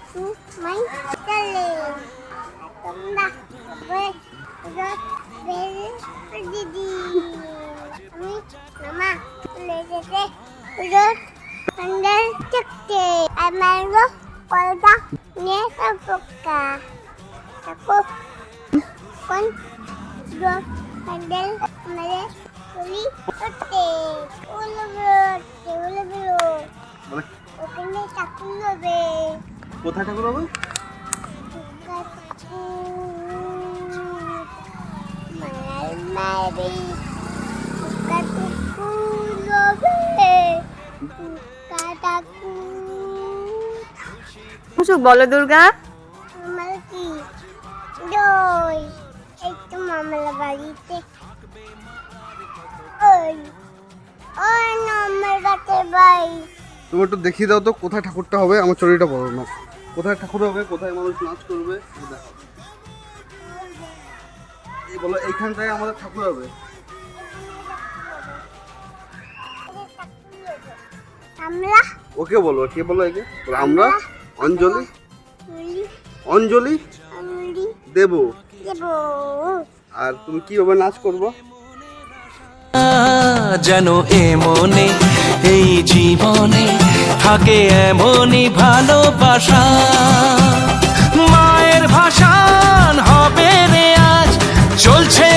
my darling. তোমরা দিদি আমি মামা চলে যেতে রোজ প্যান্ডেল দেখতে আমার কলটা নিয়ে পোকা তারপর কোন রোজ প্যান্ডেল আমাদের চলি করতে ওখানে ঠাকুর হবে। কোথায় ঠাকুর হবে? বলো দুর্গা। এই তো মামার বাড়িতে তুমি একটু দেখিয়ে দাও তো কোথায় ঠাকুরটা হবে, আমার চরিটা বলো না। কোথায় ঠাকুর হবে, কোথায় মানুষ নাচ করবে এই বলো, এইখানটায় আমাদের ঠাকুর হবে। আমরা ওকে বলো, কে বলো একে? আমরা অঞ্জলি অঞ্জলি দেব। আর তুমি কি হবে নাচ করবো? যেন এমনে এই জীবনে থাকে এমনই ভালোবাসা, মায়ের ভাষান হবে রে আজ চলছে